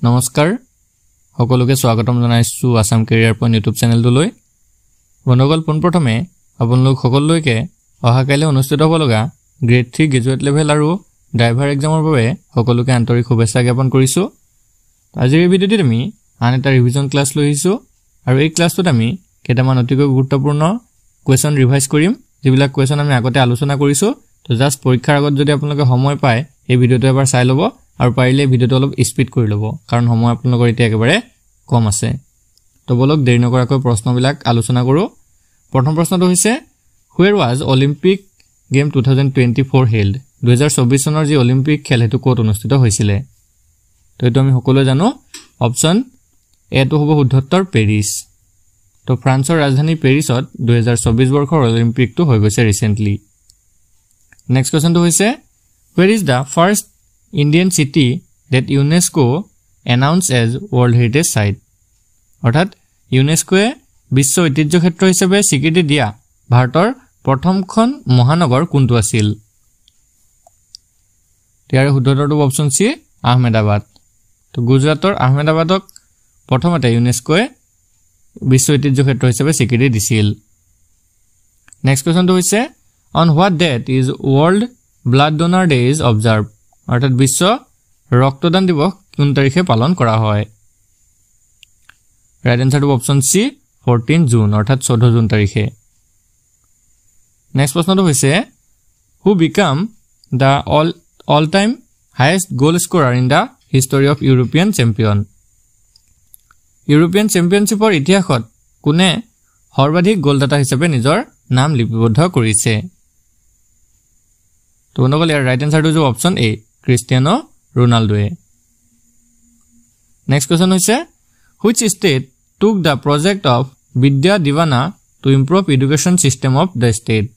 নমস্কাৰ সকলোকে স্বাগতম জনাইছো আসাম কেৰিয়াৰ পইণ্ট ইউটিউব চেনেলটোলৈ বন্ধুসকল পোনপ্ৰথমে আপোনালোক সকলোলৈকে অহাকাইলৈ অনুষ্ঠিত হ'ব লগা গ্ৰেড 3 গ্ৰেজুৱেট লেভেল আৰু ড্ৰাইভাৰ এক্সামৰ বাবে সকলোকে আন্তৰিক শুভেচ্ছা জ্ঞাপন কৰিছো আজিৰ এই ভিডিঅ'টোত আমি আন এটা ৰিভিজন ক্লাছ লৈ আহিছো আৰু এই ক্লাছটোত আমি কেইটামান অতিকৈ গুৰুত্বপূৰ্ণ কোৱেশ্যন ৰিভাইজ কৰিম যিবিলাক কোৱেশ্যন আমি আগতে আলোচনা কৰিছো তো জাস্ট পৰীক্ষাৰ আগত যদি আপোনালোকে সময় পায় এই ভিডিঅ'টো এবাৰ চাই ল'ব আৰু পাৰিলে ভিডিঅ'টো অলপ স্পিড কৰি ল'ব কাৰণ সময় আপোনালোকৰ এতিয়া একেবাৰে কম আছে তো বলক দেৰি নকৰাকৈ প্ৰশ্নবিলাক আলোচনা কৰো প্ৰথম প্ৰশ্নটো হৈছে where was Olympic Game 2024 held 2024 চনৰ যি অলিম্পিক খেল হেতু ক'ত অনুষ্ঠিত হৈছিল তো এটো আমি সকলোৱে জানো অপচন এ টো হ'ব শুদ্ধ উত্তৰ পেৰিছ তো ফ্ৰান্সৰ ৰাজধানী পেৰিছত 2024 বৰ্ষৰ অলিম্পিকটো হৈ গৈছে ৰিসেন্টলি নেক্সট কোৱেশ্যনটো হৈছে where is the first Indian city that UNESCO announced as World Heritage Site অৰ্থাৎ UNESCO বিশ্ব ঐতিহ্য ক্ষেত্ৰ হিচাপে স্বীকৃতি দিয়া ভাৰতৰ প্ৰথমখন মহানগৰ কোনটো আছিল ইয়াৰ শুদ্ধ উত্তৰটো অপচন সি আহমেদাবাদ তো গুজৰাটৰ আহমেদাবাদক প্ৰথমতে ইউনেস্কোৱে বিশ্ব ঐতিহ্য ক্ষেত্ৰ হিচাপে স্বীকৃতি দিছিল নেক্সট কোৱেশ্যনটো হৈছে on what date is World Blood Donor Day is observed অৰ্থাৎ বিশ্ব ৰক্তদান দিৱস কোন তাৰিখে পালন কৰা হয় ৰাইট আনসাৰটো অপচন সি 14 জুন অৰ্থাৎ 14 জুন তাৰিখে নেক্সট প্ৰশ্নটো হৈছে who become the all time highest goal scorer in the history of European champion European championshipৰ ইতিহাসত কোনে সৰ্বাধিক গোলদাতা হিচাপে নিজৰ নাম লিপিবদ্ধ কৰিছে তো বন্ধুসকল ইয়াৰ ৰাইট আনসাৰটো হৈছে অপচন এ ক্ৰিষ্টিয়ানো ৰনাল্ডোৱে নেক্সট কোৱেশ্যন হৈছে which state took the project of Vidya Divana to improve education system of the state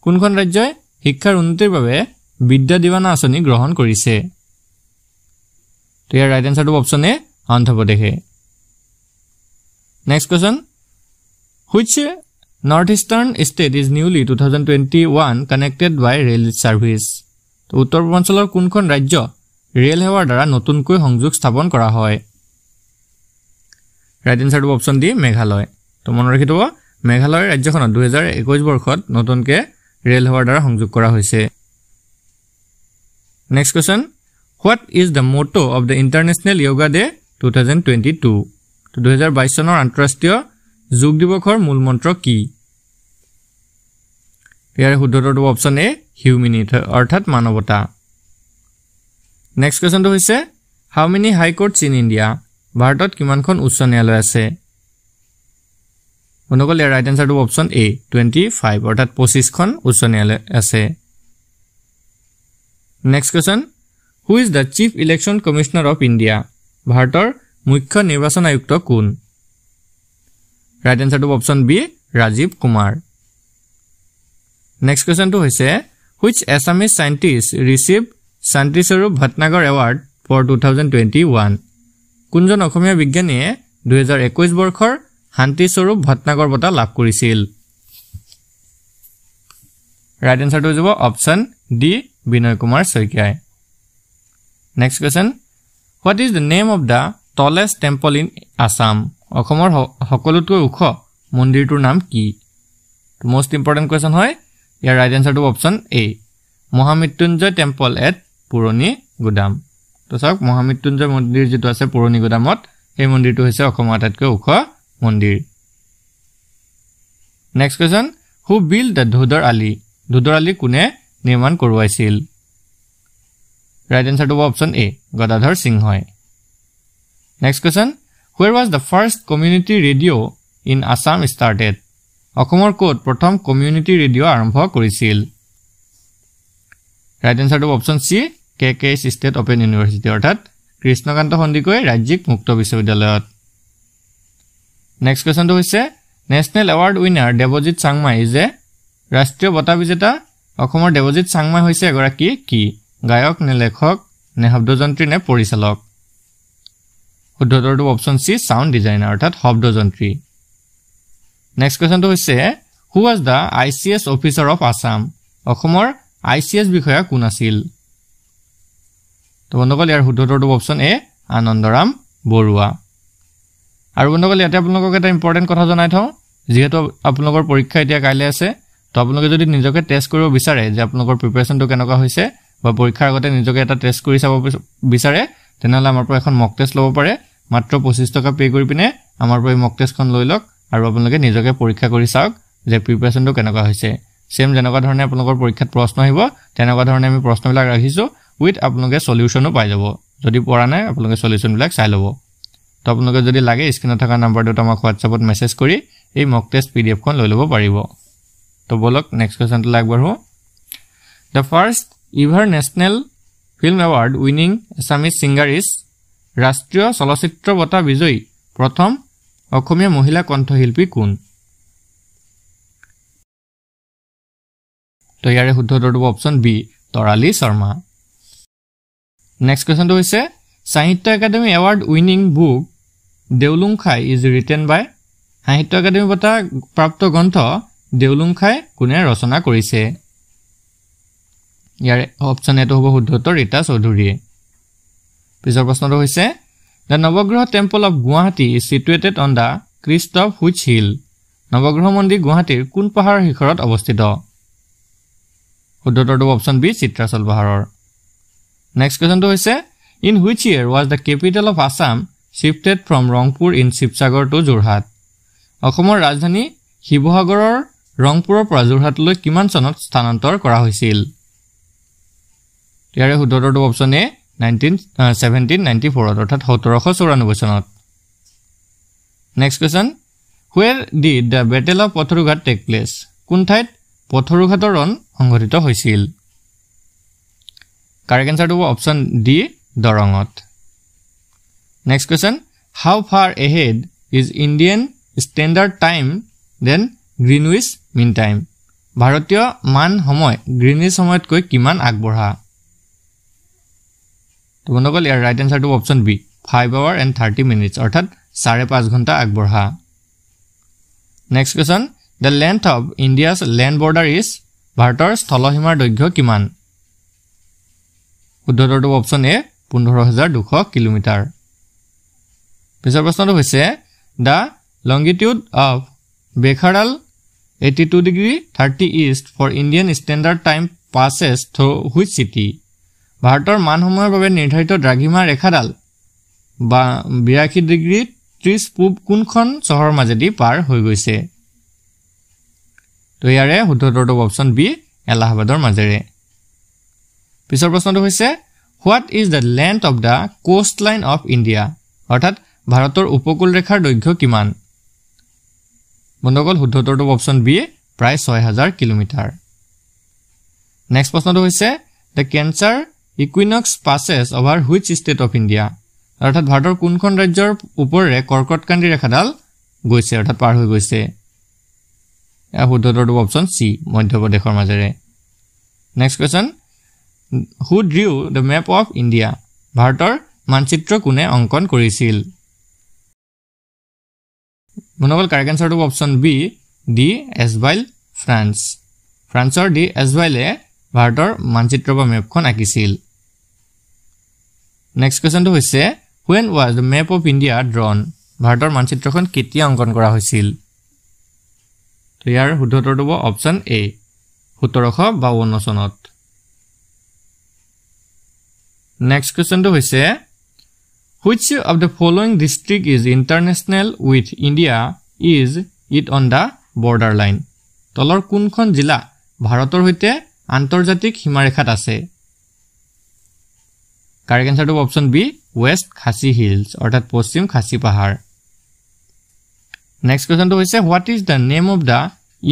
কোনখন ৰাজ্যই শিক্ষাৰ উন্নতিৰ বাবে বিদ্যা দিৱানা আঁচনি গ্ৰহণ কৰিছে তো ইয়াৰ ৰাইট আনসাৰটো অপচন এ অন্ধ্ৰ প্ৰদেশে next question which northeastern state is newly 2021 connected by rail service তো উত্তৰ পূৰ্বাঞ্চলৰ কোনখন ৰাজ্য ৰেল সেৱাৰ দ্বাৰা নতুনকৈ সংযোগ স্থাপন কৰা হয় ৰাইট আনসাৰটো অপচন ডি মেঘালয় তো মনত ৰাখি থব মেঘালয় ৰাজ্যখনত 2021 বৰ্ষত নতুনকৈ ৰেল সেৱাৰ দ্বাৰা সংযোগ কৰা হৈছে next question what is the motto of the international yoga day 2022 তো 2022 চনৰ আন্তঃৰাষ্ট্ৰীয় যোগ দিৱসৰ মূল মন্ত্ৰ কি ইয়াৰ শুদ্ধ উত্তৰটো অপচন এ হিউমেনিটি অৰ্থাৎ মানৱতা নেক্সট কোৱেশ্যনটো হৈছে how many high courts in India ভাৰতত কিমানখন উচ্চ ন্যায়ালয় আছে বন্ধুসকল ইয়াৰ ৰাইট আনসাৰটো অপচন এ 25 অৰ্থাৎ 25খন উচ্চ ন্যায়ালয় আছে next question who is the chief election commissioner of India ভাৰতৰ মুখ্য নিৰ্বাচন আয়ুক্ত কোন ৰাইট আনসাৰটো option B Rajiv Kumar next কোৱেশ্যনটো হৈছে which Assamese scientist received Shanti Swarup Bhatnagar Award for 2021 কোনজন অসমীয়া বিজ্ঞানীয়ে 2021 বৰ্ষৰ শান্তি স্বৰূপ ভট্টনাগৰ বঁটা লাভ কৰিছিল ৰাইট আনসাৰটো হ'ব অপচন ডি বিনয় কুমাৰ শইকীয়াই next question what is the name of the tallest temple in Assam অসমৰ সকলোতকৈ ওখ মন্দিৰটোৰ নাম কি মোস্ট ইম্পৰ্টেন্ট কোৱেশ্যন হয় ইয়াৰ ৰাইট আনসাৰটো option A Mahamrityunjay temple at Puroni Gudam তো চাওক মহামৃত্যুঞ্জয় মন্দিৰ যেটো আছে পুৰণি গুদামত এই মন্দিৰটো হৈছে অসমৰ আটাইতকৈ ওখ মন্দিৰ next question who built the ধুদৰ আলি কোনে নিৰ্মাণ কৰোৱাইছিল ৰাইট আনসাৰটো অপচন এ গদাধৰ সিংহই next question where was the first community radio in Assam started অসমৰ কোত প্ৰথম কমিউনিটি ৰেডিঅ' আৰম্ভ কৰিছিল ৰাইট আনসাৰটো option C K state open university অৰ্থাৎ কৃষ্ণকান্ত সন্দিকৈ ৰাজ্যিক মুক্ত বিশ্ববিদ্যালয়ত নেক্সট কোৱেশ্যনটো হৈছে national award winner Debajit Changmai is a ৰাষ্ট্ৰীয় বঁটা বিজেতা অসমৰ দেৱজিৎ চাংমাই হৈছে এগৰাকী কি গায়ক নে লেখক নে শব্দযন্ত্ৰী নে পৰিচালক শুদ্ধ উত্তৰটো অপচন সি সাউণ্ড ডিজাইনাৰ অৰ্থাৎ শব্দযন্ত্ৰী নেক্সট কোৱেশ্যনটো হৈছে who was the ICS officer of Assam অসমৰ ICS বিষয়া কোন আছিল তো বন্ধুসকল ইয়াৰ শুদ্ধ উত্তৰটো অপচন এ আনন্দৰাম বৰুৱা আৰু বন্ধুসকল ইয়াতে আপোনালোকক এটা ইম্পৰ্টেন্ট কথা জনাই থওঁ যেহেতু আপোনালোকৰ পৰীক্ষা এতিয়া কাইলৈ আছে তো আপোনালোকে যদি নিজকে টেষ্ট কৰিব বিচাৰে যে আপোনালোকৰ প্ৰিপাৰেচনটো কেনেকুৱা হৈছে বা পৰীক্ষাৰ আগতে নিজকে এটা টেষ্ট কৰি চাব বিচাৰে তেনেহলে আমাৰ পৰা এখন মক টেষ্ট ল'ব পাৰে মাত্ৰ 25 টকা পে কৰি পিনে আমাৰ পৰা মক টেষ্টখন লৈ লওক আৰু আপোনালোকে নিজকে পৰীক্ষা কৰি চাওক যে প্ৰিপাৰেচনটো কেনেকুৱা হৈছে সেম যেনেকুৱা ধৰণে আপোনালোকৰ পৰীক্ষাত প্ৰশ্ন আহিব তেনেকুৱা ধৰণে আমি প্ৰশ্নবিলাক ৰাখিছো উইথ আপোনালোকে সলিউশনো পাই যাব যদি পৰা নাই আপোনালোকে সলিউশনবিলাক চাই ল'ব তো আপোনালোকে যদি লাগে স্ক্ৰিনত থকা নাম্বাৰটোত আমাক WhatsAppত মেছেজ কৰি এই মক টেষ্ট PDF খন লৈ ল'ব পাৰিব তো বলক next কোৱেশ্চনটো আগবঢ়ো The first ever National Film Award winning Assamese singer is ৰাষ্ট্ৰীয় চলচ্চিত্ৰ বঁটা বিজয়ী প্ৰথম অসমীয়া মহিলা কণ্ঠশিল্পী কোন তো ইয়াৰে শুদ্ধ উত্তৰটো option B Tarali Sharma next কোৱেশ্চনটো হৈছে Sahitya Akademi award winning book Deulungkhai is written by Sahitya Akademi বঁটা প্ৰাপ্ত গ্ৰন্থ দেউলুংখাই কোনে ৰচনা কৰিছে ইয়াৰে অপচন এটো হ'ব শুদ্ধ উত্তৰ ৰীতা চৌধুৰীয়ে পিছৰ প্ৰশ্নটো হৈছে The Navagraha temple of Guwahati is situated on the crest of which hill নৱগ্ৰহ মন্দিৰ গুৱাহাটীৰ কোন পাহাৰৰ শিখৰত অৱস্থিত শুদ্ধ উত্তৰটো অপচন বি চিত্ৰাচল পাহাৰৰ নেক্সট কোৱেশ্চনটো হৈছে In which year was the capital of Assam shifted from Rangpur in Shivsagar to Jorhat অসমৰ ৰাজধানী শিৱসাগৰৰ ৰংপুৰৰ পৰা যোৰহাটলৈ কিমান চনত স্থানান্তৰ কৰা হৈছিল ইয়াৰে শুদ্ধ উত্তৰটো অপচন এ 1794 অৰ্থাৎ 1794 চনত next question Where did the Battle of Patharughat take place কোন ঠাইত পথৰুঘাটৰ ৰণ সংঘটিত হৈছিল কাৰেক্ট আনসাৰটো অপচন ডি দৰঙত next question How far ahead is Indian Standard Time than Greenwich Mean Time ভাৰতীয় মান সময় গ্ৰীনিচ সময়তকৈ কিমান আগবঢ়া তো বন্ধুসকল ইয়াৰ ৰাইট আনসাৰটো option B 5 hours and 30 minutes অৰ্থাৎ 5.5 ঘণ্টা আগবঢ়া next question The length of India's land border is ভাৰতৰ স্থলসীমাৰ দৈৰ্ঘ্য কিমান শুদ্ধ উত্তৰটো অপচন এ 15200 কিলোমিটাৰ পিছৰ প্ৰশ্নটো হৈছে The longitude of Bekharal 82 degree 30 east for Indian Standard Time passes through which city ভাৰতৰ মান সময়ৰ বাবে নিৰ্ধাৰিত দ্ৰাঘিমা ৰেখাডাল 82 ডিগ্ৰী 30 পূব কোনখন চহৰৰ মাজেদি পাৰ হৈ গৈছে তো ইয়াৰে শুদ্ধ উত্তৰটো অপচন বি এলাহাবাদৰ মাজেৰে পিছৰ প্ৰশ্নটো হৈছে What is the length of the coastline of India অৰ্থাৎ ভাৰতৰ উপকূল ৰেখাৰ দৈৰ্ঘ্য কিমান বন্ধুসকল শুদ্ধ উত্তৰটো অপচন বি প্ৰায় 6000 কিলোমিটাৰ নেক্সট প্ৰশ্নটো হৈছে The Cancer Equinox passes over which state of India অৰ্থাৎ ভাৰতৰ কোনখন ৰাজ্যৰ ওপৰেৰে কৰ্কটক্ৰান্তি ৰেখাডাল গৈছে অৰ্থাৎ পাৰ হৈ গৈছে এয়া শুদ্ধ উত্তৰটো অপচন সি মধ্যপ্ৰদেশৰ মাজেৰে next question Who drew the map of India ভাৰতৰ মানচিত্ৰ কোনে অংকন কৰিছিল বন্ধুসকল কাৰেক্ট আনসাৰটো অপচন বি ডি এছভাইল ফ্ৰান্সৰ ডি এছভাইলে ভাৰতৰ মানচিত্ৰ বা মেপখন আঁকিছিল নেক্সট কোৱেশ্চনটো হৈছে When was the map of India drawn ভাৰতৰ মানচিত্ৰখন কেতিয়া অংকন কৰা হৈছিল তো ইয়াৰ শুদ্ধ উত্তৰটো হ'ব অপচন এ 1752 চনত নেক্সট কোৱেশ্চনটো হৈছে Which of the following district is international with India is it on the borderline তলৰ কোনখন জিলা ভাৰতৰ সৈতে আন্তৰ্জাতিক সীমাৰেখাত আছে কাৰেক্ট আনসাৰটো অপচন বি ওয়েস্ট খাসি হিলস অৰ্থাৎ পশ্চিম খাসি পাহাৰ নেক্সট কোৱেশ্চনটো হৈছে What is the name of the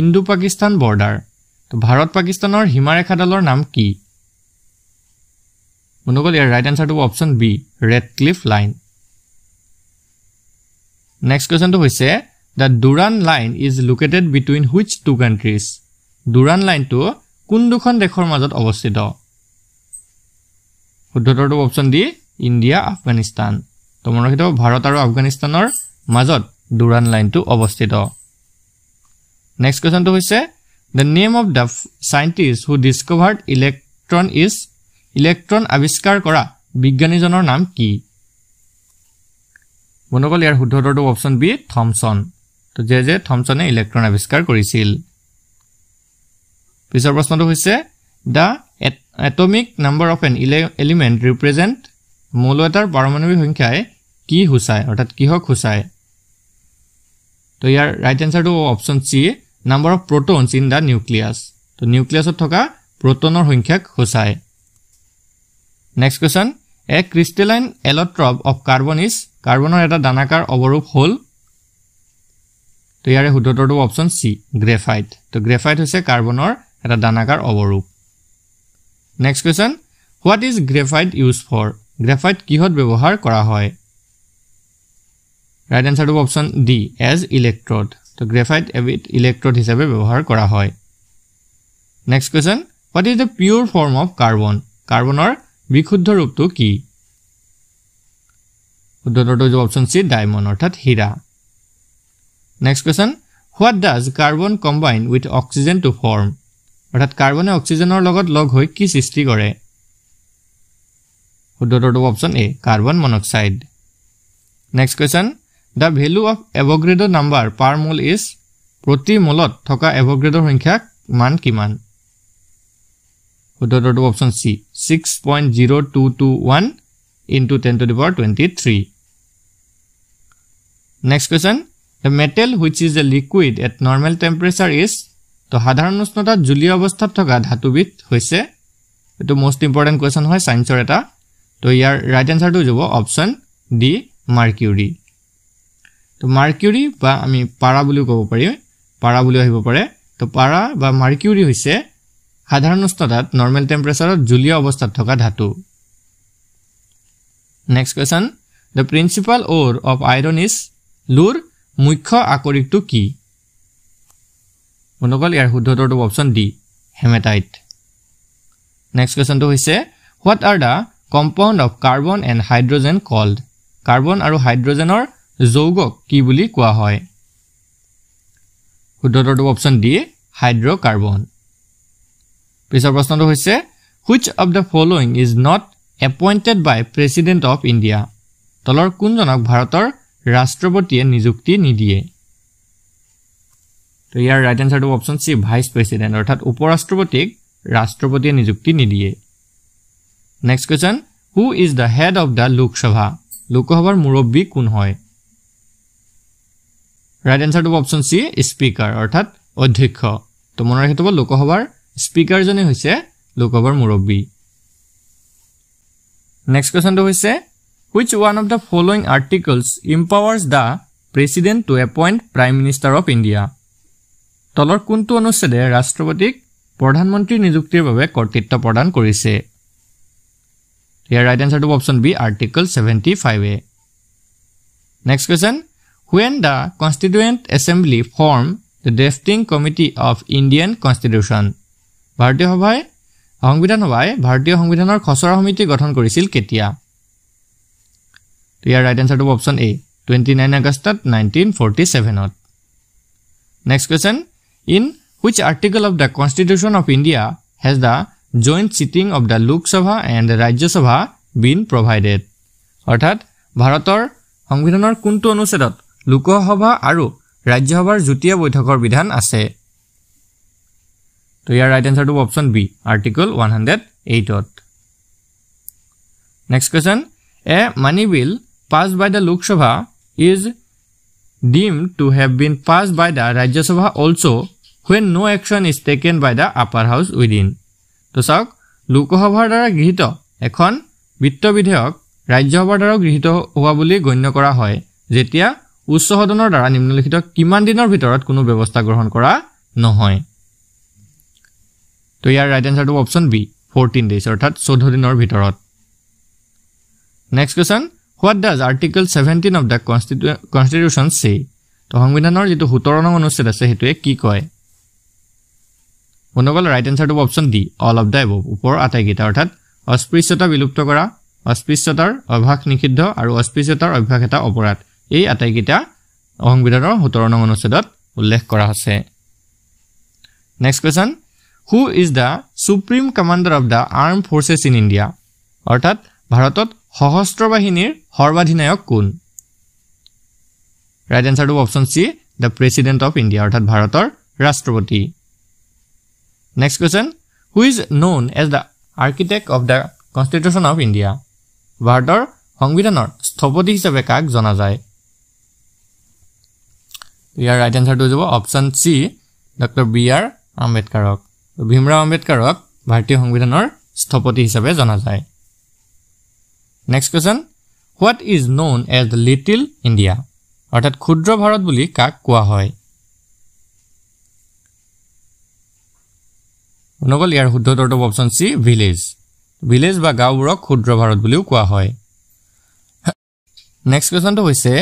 Indo-Pakistan border তো ভাৰত পাকিস্তানৰ সীমাৰেখাডালৰ নাম কি বন্ধুসকল ইয়াৰ ৰাইট আনসাৰটো option B Radcliffe line next কোৱেশ্চনটো হৈছে The Durand line is located between which two countries Durand line to কোন দুখন দেশৰ মাজত অৱস্থিত শুদ্ধ উত্তৰটো অপচন ডি ইণ্ডিয়া আফগানিস্তান তো মনত ৰাখিব ভাৰত আৰু আফগানিস্তানৰ মাজত Durand line to অৱস্থিত নেক্সট কোৱেশ্চনটো হৈছে The name of the scientist who discovered electron আৱিষ্কাৰ কৰা বিজ্ঞানীজনৰ নাম কি বন্ধুসকল ইয়াৰ শুদ্ধ উত্তৰটো অপচন বি থমসন তো জে থমসনে ইলেক্ট্ৰন আৱিষ্কাৰ কৰিছিল পিছৰ প্ৰশ্নটো হৈছে the atomic number of an element represent মৌল এটাৰ পাৰমাণৱিক সংখ্যাই কি হুচায় অৰ্থাৎ কিহক হুচায় তো ইয়াৰ ৰাইট আনসাৰটো option C number of protons in the nucleus তো নিউক্লিয়াছত থকা প্ৰোটনৰ সংখ্যাক হুচায় next question a crystalline allotrope of carbon is কাৰ্বনৰ এটা দানাকাৰ অৱৰূপ হল তো ইয়াৰ শুদ্ধ উত্তৰটো অপচন সি গ্ৰেফাইট তো গ্ৰেফাইট হৈছে কাৰ্বনৰ এটা দানাকাৰ অৱৰূপ next question what is graphite used for graphite কিহত ব্যৱহাৰ কৰা হয় ৰাইট আনসাৰটো অপচন ডি as electrode তো গ্ৰেফাইট এবিট ইলেক্ট্ৰোড হিচাপে ব্যৱহাৰ কৰা হয় next question what is the pure form of carbon কাৰ্বনৰ বিশুদ্ধ ৰূপটো কি শুদ্ধ উত্তৰটো অপচন সি ডায়মণ্ড অৰ্থাৎ হীৰা next question what does carbon combine with oxygen to form অৰ্থাৎ কাৰ্বনে অক্সিজেনৰ লগত লগ হৈ কি সৃষ্টি কৰে শুদ্ধ উত্তৰটো option A carbon monoxide next question the value of Avogadro number per mole is প্ৰতি মোলত থকা এভোগাড্ৰোৰ সংখ্যা মান কিমান শুদ্ধ উত্তৰটো option C 6.0221 into 10 to the power 23 next question the metal which is a liquid at normal temperature is তো সাধাৰণ উষ্ণতাত জলীয় অৱস্থাত থকা ধাতুবিধ হৈছে এটো মোস্ট ইম্পৰ্টেন্ট কোৱেশ্চন হয় সায়েন্সৰ এটা তো ইয়াৰ ৰাইট আনসাৰটো হ'ব অপচন ডি মাৰ্কিউৰি তো মাৰ্কিউৰি বা আমি পাৰা বুলি ক'ব পাৰি পাৰা বুলি আহিব পাৰে তো পাৰা বা মাৰ্কিউৰি হৈছে সাধাৰণ উষ্ণতাত নৰ্মেল টেম্পাৰেচাৰত জলীয় অৱস্থাত থকা ধাতু next question the principal ore of iron is লুৰ মুখ্য আকৰিকটো কি বন্ধুসকল ইয়াৰ শুদ্ধ উত্তৰটো অপচন ডি হেমেটাইট নেক্সট কোৱেশ্চনটো হৈছে what are the compound of carbon and hydrogen called carbon আৰু হাইড্ৰজেনৰ যৌগক কি বুলি কোৱা হয় শুদ্ধ উত্তৰটো অপচন ডি হাইড্ৰকাৰ্বন পিছৰ প্ৰশ্নটো হৈছে which of the following is not appointed by president of India তলৰ কোনজনক ভাৰতৰ ৰাষ্ট্ৰপতিয়ে নিযুক্তি নিদিয়ে তো ইয়াৰ ৰাইট আনসাৰটো অপচন সি ভাইস প্ৰেসিডেন্ট অৰ্থাৎ উপৰাষ্ট্ৰপতিক ৰাষ্ট্ৰপতিয়ে নিযুক্তি নিদিয়ে next question who is the head of the Lok Sabha লোকসভাৰ মুৰব্বী কোন হয় ৰাইট আনসাৰটো অপচন সি স্পিকাৰ অৰ্থাৎ অধ্যক্ষ তো মনত ৰাখিব লোকসভাৰ স্পিকাৰ জনে হৈছে লোকসভাৰ মুৰব্বী নেক্সট কোৱেশ্চনটো হৈছে which one of the following articles empowers the president to appoint prime minister of India তলৰ কোনটো অনুচ্ছেদে ৰাষ্ট্ৰপতিক প্ৰধানমন্ত্ৰী নিযুক্তিৰ বাবে কৰ্তৃত্ব প্ৰদান কৰিছে ইয়াৰ ৰাইট আনসাৰটো option B article 75 A next question when the constituent assembly formed the drafting committee of Indian constitution ভাৰতীয় সভাই ভাৰতীয় সংবিধানৰ খচৰা সমিতি গঠন কৰিছিল কেতিয়া ইয়াৰ ৰাইট আনসাৰটো অপচন এ 29 আগষ্টত 1947ত next question in which article of the constitution of India has the joint sitting of the Lok Sabha and the Rajya Sabha been provided অৰ্থাৎ ভাৰতৰ সংবিধানৰ কোনটো অনুচ্ছেদত লোকসভা আৰু ৰাজ্যসভাৰ যুটীয়া বৈঠকৰ বিধান আছে তো ইয়াৰ ৰাইট আনসাৰটো অপচন বি আৰ্টিকল 108ত next question a money bill passed by the Lok Sabha is deemed to have been passed by the Rajya Sabha also when no action is taken by the upper house within তো চাওক লোকসভাৰ দ্বাৰা গৃহীত এখন বিত্ত বিধেয়ক ৰাজ্যসভাৰ দ্বাৰা গৃহীত হোৱা বুলি গণ্য কৰা হয় যেতিয়া উচ্চ সদনৰ দ্বাৰা নিম্নলিখিত কিমান দিনৰ ভিতৰত কোনো ব্যৱস্থা গ্ৰহণ কৰা নহয় তো ইয়াৰ ৰাইট আনসাৰটো অপচন বি 14 days অৰ্থাৎ 14 দিনৰ ভিতৰত next question what does article 17 of the constitution say তো সংবিধানৰ যেটো 17 নং অনুচ্ছেদ আছে হেতুৱে কি কয় বন্ধুসকল ৰাইট আনসাৰটো option D all of the above ওপৰ আটাইকেইটা অৰ্থাৎ অস্পৃশ্যতা বিলুপ্ত কৰা অস্পৃশ্যতাৰ অভ্যাস নিষিদ্ধ আৰু অস্পৃশ্যতাৰ অভ্যাস এটা অপৰাধ এই আটাইকেইটা সংবিধানৰ 17 নং অনুচ্ছেদত উল্লেখ কৰা আছে next question who is the supreme commander of the armed forces in India অৰ্থাৎ ভাৰতত সশস্ত্ৰ বাহিনীৰ সৰ্বাধিনায়ক কোন ৰাইট এনসাৰটো option C the president of India অৰ্থাৎ ভাৰতৰ ৰাষ্ট্ৰপতি next question who is known as the architect of the constitution of India ভাৰতৰ সংবিধানৰ স্থপতি হিচাপে কাক জনা যায় ইয়াৰ ৰাইট এনসাৰটো হ'ব option C doctor B R আম্বেদকাৰক ভীমৰাও আম্বেদকাৰক ভাৰতীয় সংবিধানৰ স্থপতি হিচাপে জনা যায় next question what is known as the little India অৰ্থাৎ ক্ষুদ্ৰ ভাৰত বুলি কাক কোৱা হয় অনুগল ইয়াৰ শুদ্ধ উত্তৰটো অপচন সি ভিলেজ বা গাঁওবোৰক ক্ষুদ্ৰ ভাৰত বুলিও কোৱা হয় নেক্সট কোৱেশ্চনটো হৈছে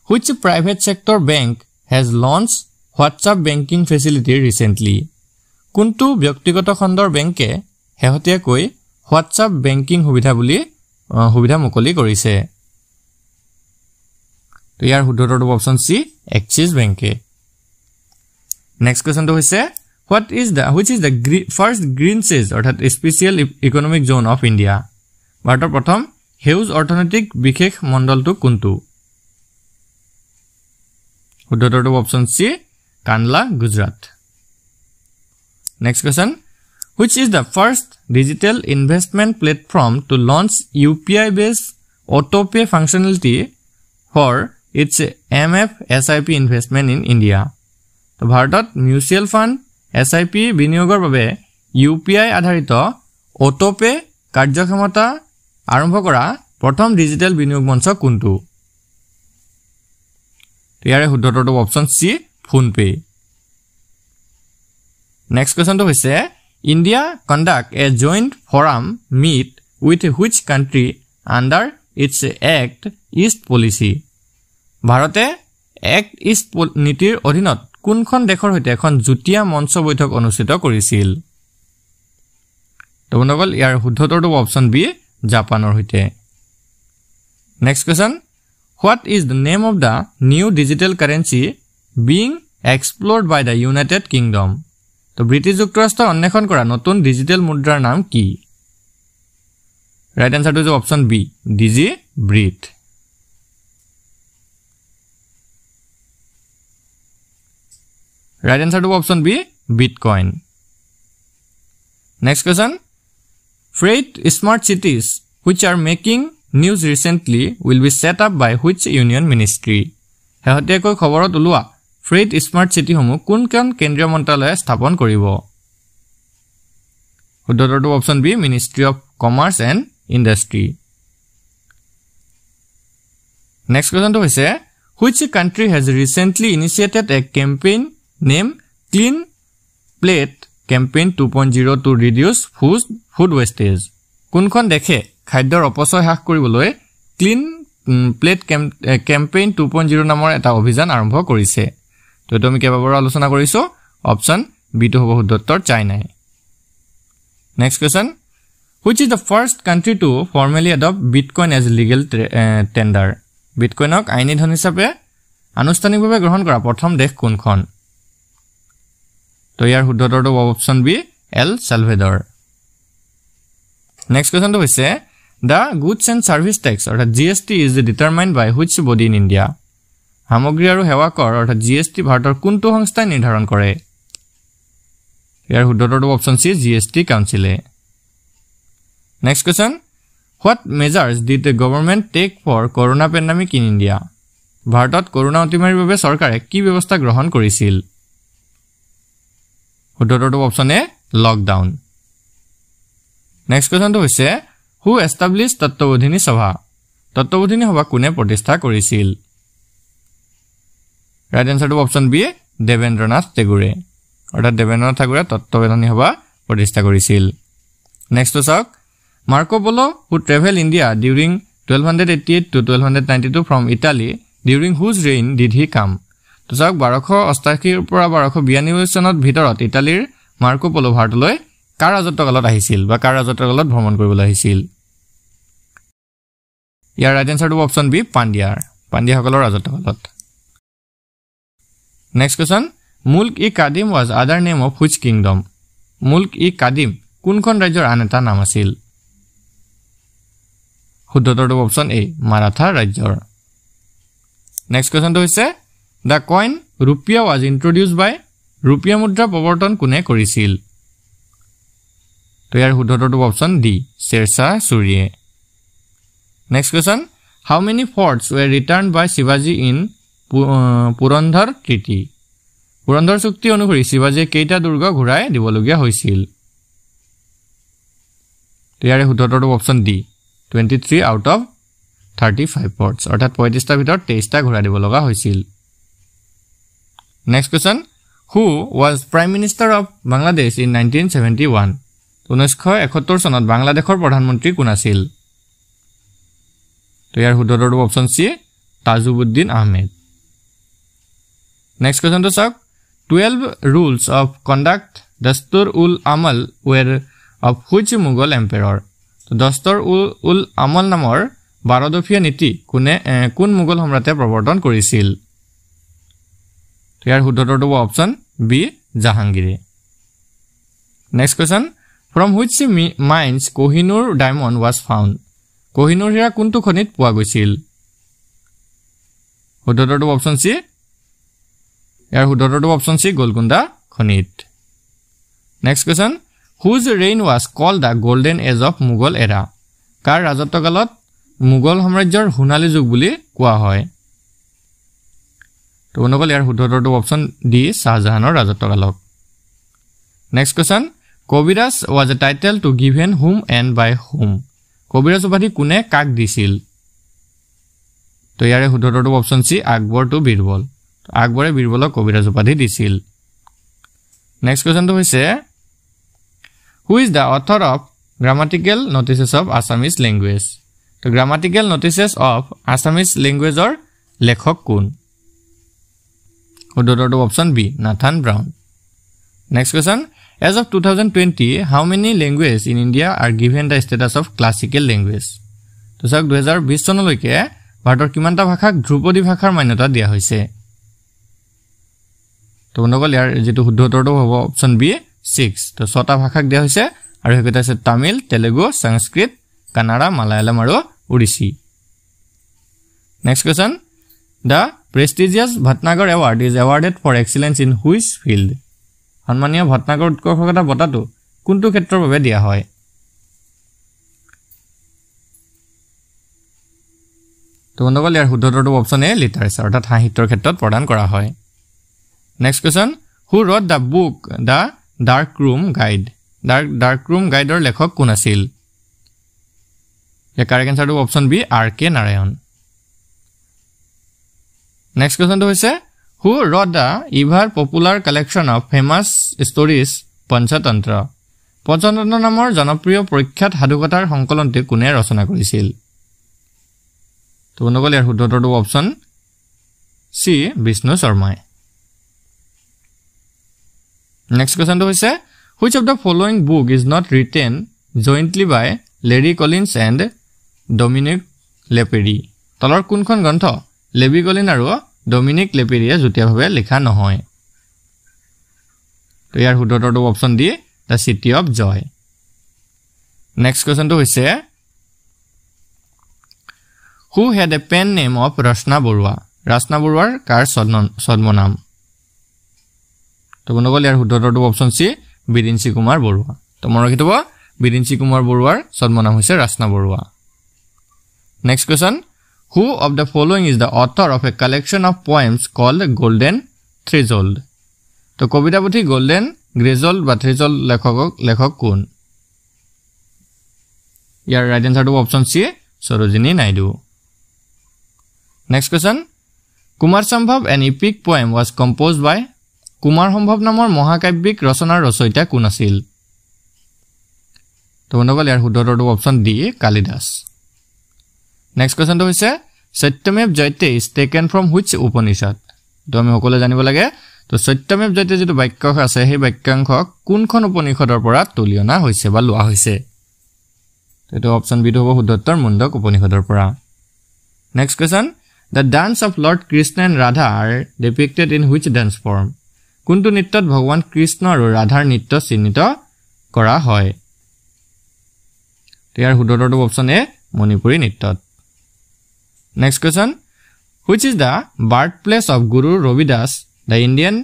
which private sector bank has launched WhatsApp banking facility recently কোনটো ব্যক্তিগত খণ্ডৰ বেংকে হেহতিয়াকৈ WhatsApp banking সুবিধা মুকলি কৰিছে তো ইয়াৰ শুদ্ধ উত্তৰটো অপচন সি এক্সিছ বেংকে নেক্সট কোৱেশ্চনটো হৈছে which is the first green says অৰ্থাৎ special economic zone of India ভাৰতৰ প্ৰথম হেউজ অৰ্থনৈতিক বিশেষ মণ্ডলটো কোনটো শুদ্ধ উত্তৰটো অপচন সি Kandla Gujarat next question which is the first digital investment platform to launch UPI based auto pay functionality for its MF SIP investment in India তো ভাৰতত মিউচুৱেল ফাণ্ড SIP বিনিয়োগৰ বাবে UPI আধাৰিত অটো পে কাৰ্যক্ষমতা আৰম্ভ কৰা প্ৰথম ডিজিটেল বিনিয়োগ মঞ্চ কোনটো ইয়াৰে শুদ্ধ উত্তৰটো অপচন সি ফোনপে নেক্সট কোৱেশ্চনটো হৈছে India conduct a joint forum meet with which country under its Act East policy ভাৰতে Act East নীতিৰ অধীনত কোনখন দেশৰ হৈতে এখন জুটিয়া মঞ্চ বৈঠক অনুষ্ঠিত কৰিছিল তো বন্ধুসকল ইয়াৰ শুদ্ধ উত্তৰটো অপচন বি জাপানৰ হৈতে next question What is the name of the new digital currency being explored by the United Kingdom? তো ব্ৰিটিছ যুক্তৰাষ্ট্ৰ অন্বেষণ কৰা নতুন ডিজিটেল মুদ্ৰাৰ নাম কি ৰাইট আনসাৰটো হৈছে অপচন বি ডিজি ব্ৰিট ৰাইট আনসাৰটো option B bitcoin next question freight smart cities which are making news recently will be set up by which union ministry হেহতিয়াকৈ খবৰত ওলোৱা freight smart city সমূহ কোন কেন্দ্ৰীয় মন্ত্ৰালয়ে স্থাপন কৰিব শুদ্ধ উত্তৰটো option B ministry of commerce and industry next কোৱেশ্চনটো হৈছে which country has recently initiated a campaign named Clean Plate Campaign 2.0 to reduce food wastage কোনখন দেখে খাদ্যৰ অপচয় হ্ৰাস কৰিবলৈ ক্লিন প্লেট কেম্পেইন 2.0 নামৰ এটা অভিযান আৰম্ভ কৰিছে তো তুমি কেইবাবাৰ আলোচনা কৰিছো অপচন বি টো হ'ব শুদ্ধ উত্তৰ চাইনাই next question which is the first country to formally adopt bitcoin as legal tender bitcoinক আইনী ধন হিচাপে আনুষ্ঠানিকভাৱে গ্ৰহণ কৰা প্ৰথম দেশ কোনখন তো ইয়াৰ শুদ্ধ উত্তৰটো অপচন বি এল সালভাডৰ নেক্সট কোৱেশ্চনটো হৈছে the goods and service tax অৰ্থাৎ GST is determined by which body in India সামগ্ৰী আৰু সেৱা কৰ অৰ্থাৎ GST ভাৰতৰ কোনটো সংস্থাই নিৰ্ধাৰণ কৰে ইয়াৰ শুদ্ধ উত্তৰটো অপচন সি GST কাউন্সিলে next question what measures did the government take for corona pandemic in India ভাৰতত কৰোনা অতিমাৰীৰ বাবে চৰকাৰে কি ব্যৱস্থা গ্ৰহণ কৰিছিল শুদ্ধ উত্তৰটো অপচন এ লকডাউন নেক্সট কোৱেশ্চনটো হৈছে who established তত্ত্ববোধিনী সভা কোনে প্ৰতিষ্ঠা কৰিছিল ৰাইট আনসাৰটো অপচন বি দেবেন্দ্ৰনাথ টেগোৰে অৰ্থাৎ দেবেন্দ্ৰনাথ টেগোৰে তত্ত্ববোধিনী সভা প্ৰতিষ্ঠা কৰিছিল নেক্সট চাওক Marco polo who traveled India during 1288 to 1292 from Italy during whose reign did he come তো চাওক 1288 পৰা 1292 চনত ভিতৰত ইটালীৰ মাৰ্কো পোলো ভাৰতলৈ কাৰ ৰাজত্বকালত আহিছিল বা কাৰ ৰাজত্বকালত ভ্ৰমণ কৰিবলৈ আহিছিল ইয়াৰ ৰাইট আনসাৰটো অপচন বি পাণ্ডিয়াসকলৰ ৰাজত্বকালত next question Mulk i Qadim was other name of which kingdom Mulk i Qadim কোনখন ৰাজ্যৰ আন এটা নাম আছিল শুদ্ধ উত্তৰটো অপচন এ মাৰাঠা ৰাজ্যৰ নেক্সট কোৱেশ্চনটো হৈছে the coin rupiya was introduced by ৰুপিয়া মুদ্ৰা প্ৰৱৰ্তন কোনে কৰিছিল তো ইয়াৰ শুদ্ধটো অপচন ডি শ্বেৰশাহ সূৰীয়ে next question how many forts were returned by Shivaji in Purandar treaty Purandar চুক্তি অনুসৰি শিৱাজীয়ে কেইটা দুৰ্গ ঘূৰাই দিবলগীয়া হৈছিল তো ইয়াৰ শুদ্ধটো option D 23 out of 35 forts অৰ্থাৎ 35টা ভিতৰত 23টা ঘূৰাই দিব লগা হৈছিল next question who was prime minister of Bangladesh in 1971 1971 চনত বাংলাদেশৰ প্ৰধানমন্ত্ৰী কোন আছিল তো ইয়াৰ শুদ্ধটো option C Tajuddin Ahmed next question তো চাওক 12 rules of conduct dastur ul amal were of which Mughal emperor তো dastur ul amal নামৰ 12 দফীয়া নীতি কোন মোগল সম্ৰাটে প্ৰৱৰ্তন কৰিছিল তো ইয়াৰ শুদ্ধটো অপচন বি জাহাংগীৰে next question from which mines Kohinoor diamond was found Kohinoor হীৰা কোনটো খনিত পোৱা গৈছিল শুদ্ধটো অপচন সি ইয়াৰ শুদ্ধটো অপচন সি গোলকুণ্ডা খনিত next question whose reign was called the golden age of Mughal era কাৰ ৰাজত্বকালত মুঘল সাম্ৰাজ্যৰ সোণালী যুগ বুলি কোৱা হয় তো অনুকল ইয়াৰ শুদ্ধটো অপচন ডি শাহজাহানৰ ৰাজত্বকালক next question Kaviraj was a title to given whom and by whom Kaviraj উপাধি কোনে কাক দিছিল তো ইয়াৰ শুদ্ধটো option C Akbar to Birbal আকবৰে বীৰবলক কবিৰাজ উপাধি দিছিল নেক্সট কোৱেশ্চনটো হৈছে who is the author of grammatical notices of Assamese language তো grammatical notices of Assamese language or লেখক কোন শুদ্ধটো option B Nathan Brown next question as of 2020 how many languages in India are given the status of classical language তো চাওক 2020 চনলৈকে ভাৰতৰ কিমানটা ভাষাক ধ্ৰুপদী ভাষাৰ মান্যতা দিয়া হৈছে তো অনুকল ইয়াৰ যেটো শুদ্ধটো হ'ব অপচন বি 6 তো 6টা ভাষাক দিয়া হৈছে আৰু হেকটা আছে তামিল তেলেগু সংস্কৃত কানাড়া মালায়ালাম আৰু Odissi next question the prestigious Bhatnagar award is awarded for excellence in which field সন্মানীয় ভট্টনাগৰ উৎকৰ্ষতা বঁটাটো কোনটো ক্ষেত্ৰৰ বাবে দিয়া হয় তো বন্ধুসকল ইয়াৰ শুদ্ধটো অপচন এ লিটাৰেচাৰ অৰ্থাৎ সাহিত্যৰ ক্ষেত্ৰত প্ৰদান কৰা হয় next question who wrote the book the dark room guide dark room গাইডৰ লেখক কোন আছিল ইয়াৰ কাৰেক্ট এনসাৰটো option B R K Narayan next কোৱেশ্চনটো হৈছে who wrote the ever popular collection of famous stories Panchatantra Panchatantra নামৰ জনপ্ৰিয় প্ৰখ্যাত সাধুকথাৰ সংকলনটি কোনে ৰচনা কৰিছিল তো বন্ধুসকল ইয়াৰ শুদ্ধটো অপচন সি বিষ্ণু শৰ্মাই নেক্সট কোৱেশ্চনটো হৈছে which of the following book is not written jointly by Larry Collins and Dominic Leperi তলৰ কোনখন গ্ৰন্থ লেবি কলিন আৰু ডমিনিক লেপেৰিয়ে যুটীয়াভাৱে লিখা নহয় তো ইয়াৰ শুদ্ধটো option D the city of joy next কোৱেশ্চনটো হৈছে who had a pen name of Rachana বৰুৱাৰ কাৰ ছদ্মনাম তো বন্ধুসকল ইয়াৰ শুদ্ধটো অপচন সি বিৰিঞ্চি কুমাৰ বৰুৱা তো মনত ৰাখিব বিৰিঞ্চি কুমাৰ বৰুৱাৰ ছদ্মনাম হৈছে Rachana Baruah next question who of the following is the author of a collection of poems called golden threshold তো কবিতা পুথি গোল্ডেন গ্ৰেজল্ড বা থ্ৰেজল্ড লেখক কোন ইয়াৰ ৰাইট এনসাৰটো option C Sarojini Naidu next question Kumar Sambhav an epic poem was composed by Kumar সম্ভৱ নামৰ মহাকাব্যিক ৰচনাৰ ৰচয়িতা কোন আছিল তো বন্ধুসকল ইয়াৰ শুদ্ধটো অপচন ডি কালিদাস নেক্সট কোৱেশ্চনটো হৈছে Satyamev Jayate is taken from which Upanishad তো আমি সকলোৱে জানিব লাগে তো সত্যমেৱ জয়তে যেটো বাক্য আছে সেই বাক্যাংশক কোনখন উপনিষদৰ পৰা তুলি অনা হৈছে বা লোৱা হৈছে এটো অপচন বি হ'ব শুদ্ধত্তৰ মুণ্ডক উপনিষদৰ পৰা next question the dance of lord Krishna and Radha R ডিপিক্টেড in which dance form কোনটো নৃত্যত ভগৱান কৃষ্ণ আৰু ৰাধাৰ নৃত্য চিহ্নিত কৰা হয় ইয়াৰ শুদ্ধটো অপচন এ মণিপুৰী নৃত্যত next question which is the birthplace of Guru Ravidas, the Indian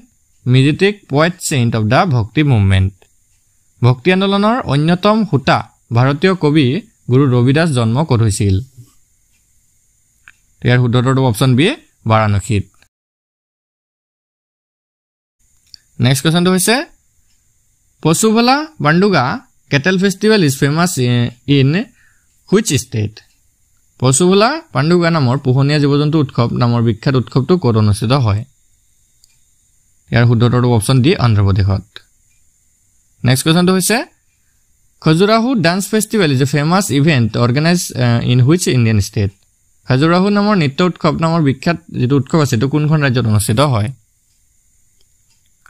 mystic poet saint of the Bhakti movement. Bhakti আন্দোলনৰ অন্যতম হুতা ভাৰতীয় কবি গুৰু ৰবিদাস জন্ম ক'ত হৈছিল? ইয়াৰ শুদ্ধটো অপচন বি বাৰাণসীত। নেক্সট কোৱেশ্চনটো হৈছে পশুভলা বাণ্ডুগা cattle festival is famous in which state? পশুভলা বাণ্ডুগা নামৰ পোহনীয়া জীৱ-জন্তু উৎসৱ নামৰ বিখ্যাত উৎসৱটো ক'ত অনুষ্ঠিত হয়? ইয়াৰ শুদ্ধটো অপচন ডি অন্ধ্ৰ প্ৰদেশত। নেক্সট কোৱেশ্চনটো হৈছে Khajuraho dance festival is a famous event organized in which Indian state? Khajuraho নামৰ নৃত্য উৎসৱ নামৰ বিখ্যাত যেটো উৎসৱ আছে তো কোনখন ৰাজ্যত অনুষ্ঠিত হয়?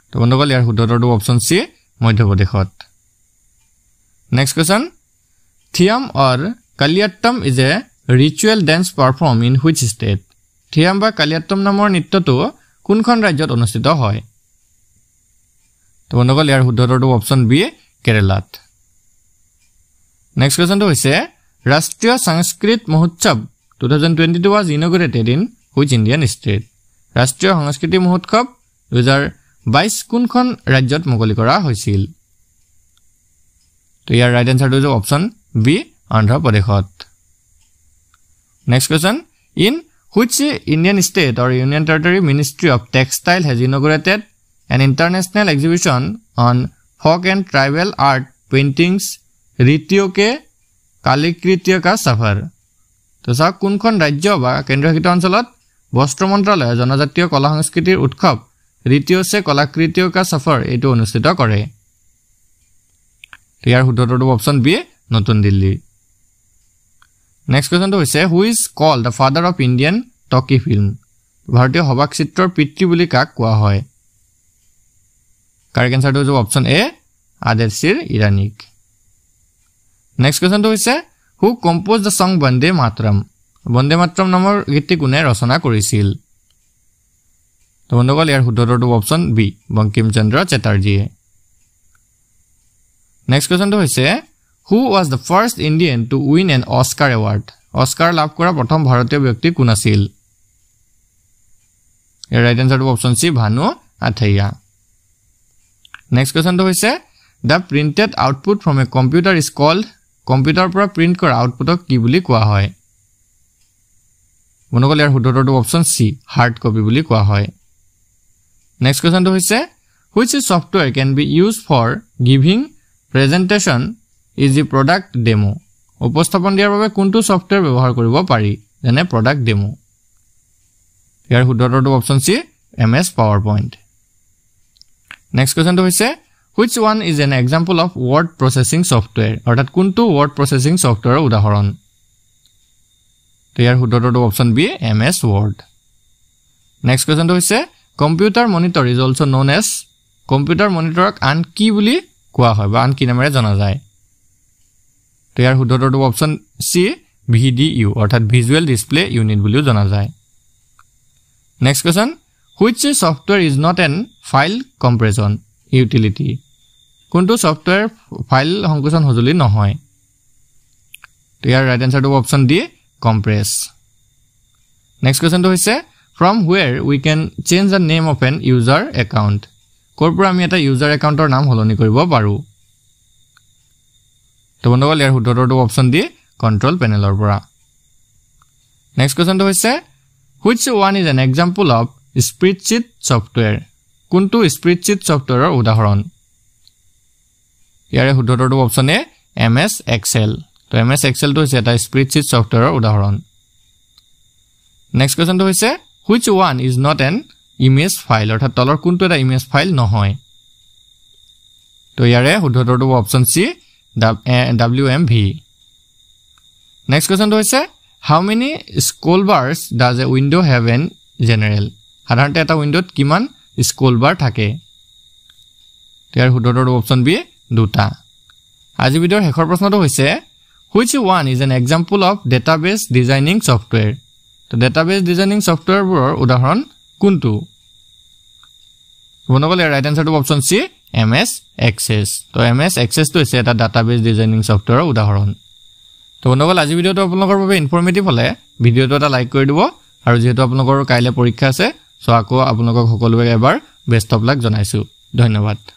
তো বন্ধুসকল ইয়াৰ শুদ্ধটো অপচন সি মধ্যপ্ৰদেশত। Next question Thiyam or Kaliyattam is a ritual dance performed in which state? Thiyam বা Kaliyattam নামৰ নৃত্যটো কোনখন ৰাজ্যত অনুষ্ঠিত হয়? তো বন্ধুসকল ইয়াৰ শুদ্ধটো অপচন বি কেৰালাত। নেক্সট কোৱেশ্চনটো হৈছে ৰাষ্ট্ৰীয় সংস্কৃত মহোৎসৱ 2022 was inaugurated in which Indian state? ৰাষ্ট্ৰীয় সংস্কৃতি মহোৎসৱ 2022 কোনখন ৰাজ্যত মুকলি কৰা হৈছিল? তো ইয়াৰ ৰাইট আনসাৰটো হৈছে অপচন বি অন্ধ্ৰ প্ৰদেশত। Next question in which Indian state or union territory ministry of textile has inaugurated an international exhibition on folk and tribal art paintings रीतियों के कालिकृतियों का सफर? तो सा কোনখন ৰাজ্য বা কেন্দ্ৰশাসিত অঞ্চলত বস্ত্ৰ মন্ত্ৰালয়ে জনজাতীয় কলা সংস্কৃতিৰ উৎসৱ ৰীতিও সে কলাকৃতিও কা সফৰ এটো অনুষ্ঠিত কৰে? ইয়াৰ শুদ্ধটো অপচন বি নতুন দিল্লী। নেক্সট কোৱেশ্চনটো হৈছে who is called the father of Indian talkie film? ভাৰতীয় সবাক চিত্ৰৰ পিতৃ বুলি কাক কোৱা হয়? কাৰেক্ট আনসাৰটো হৈছে অপচন এ আদেশিৰ ইৰানীক। নেক্সট কোৱেশ্চনটো হৈছে হু কম্প'জ দ্য সং বন্দে মাতৰম? বন্দে মাতৰম নামৰ গীতটি কোনে ৰচনা কৰিছিল? তো বন্ধুসকল ইয়াৰ শুদ্ধটো অপচন বি বংকিম চন্দ্ৰ চেটাৰ্জীয়ে। নেক্সট কোৱেশ্চনটো হৈছে who was the first Indian to win an Oscar award? Oscar লাভ কৰা প্ৰথম ভাৰতীয় ব্যক্তি কোন আছিল? ইয়াৰ ৰাইট আনসাৰটো option C Bhanu Athaiya. Next কোৱেশ্চনটো হৈছে the printed output from a computer is called? কম্পিউটাৰৰ পৰা প্ৰিণ্ট কৰা আউটপুটক কি বুলি কোৱা হয়? বন্ধুসকল ইয়াৰ শুদ্ধটো অপচন সি হাৰ্ড কপি বুলি কোৱা হয়। নেক্সট কোৱেশ্চনটো হৈছে which software can be used for giving presentation is the product demo? উপস্থাপন দিয়াৰ বাবে কোনটো সফটওয়্যাৰ ব্যৱহাৰ কৰিব পাৰি যেনে product demo? ইয়াৰ শুদ্ধটো option C MS PowerPoint। Next কোৱেশ্চনটো হৈছে which one is an example of word processing software? অৰ্থাৎ কোনটো word processing software উদাহৰণ? তো ইয়াৰ শুদ্ধটো option B MS Word। Next কোৱেশ্চনটো হৈছে computer monitor is also known as? Computer মনিটৰক আন কি বুলি কোৱা হয় বা আন কি নামেৰে জনা যায়? তো ইয়াৰ শুদ্ধটো অপচন সি VDU অৰ্থাৎ ভিজুৱেল ডিসপ্লে ইউনিট বুলিও জনা যায়। Next question which software is not an file compression utility? কোনটো সফটওয়্যাৰ ফাইল সংকোচন সঁজুলি নহয়? তো ইয়াৰ ৰাইট আনসাৰটো অপচন ডি compress। নেক্সট কোৱেশ্চনটো হৈছে from where we can change the name of an user account? ক'ৰ পৰা আমি এটা ইউজাৰ একাউণ্টৰ নাম সলনি কৰিব পাৰো? তো বন্ধুসকল ইয়াৰ শুদ্ধটো অপচন ডি কন্ট্ৰোল পেনেলৰ পৰা। নেক্সট কোৱেশ্চনটো হৈছে which one is an example of spreadsheet software? কোনটো স্প্ৰেডশীট সফটওয়্যাৰৰ উদাহৰণ? ইয়াৰে শুদ্ধটো অপচন এ MS Excel। তো MS Excel টো হৈছে এটা স্প্ৰেডশীট সফটওয়্যাৰৰ উদাহৰণ। নেক্সট কোৱেশ্চনটো হৈছে which one is not an image file? অৰ্থাৎ তলৰ কোনটো এটা ইমেজ ফাইল নহয়? তো ইয়াৰে শুদ্ধটো অপচন সি WMV। নেক্সট কোৱেশ্চনটো হৈছে how many scroll bars does a window have in general? সাধাৰণতে এটা উইন্ডোত কিমান স্ক্ৰল বাৰ থাকে? ইয়াৰ শুদ্ধটো অপচন বি দুটা। আজি ভিডিঅ'ৰ শেষৰ প্ৰশ্নটো হৈছে which one is an example of database designing software? তো database designing software বোৰৰ উদাহৰণ কোনটো? বন্ধুসকল ইয়াৰ ৰাইট আনসাৰটো অপচন সি MS Access। তো MS Access টো হৈছে এটা database designing software উদাহৰণ। তো বন্ধুসকল আজি ভিডিঅ'টো আপোনালোকৰ বাবে ইনফৰমেটিভ হলে ভিডিঅ'টো এটা লাইক কৰি দিব আৰু যেহেতু আপোনালোকৰ কাইলৈ পৰীক্ষা আছে সো আকৌ আপোনালোকক সকলোকে এবাৰ বেষ্ট অফ লাক জনাইছো ধন্যবাদ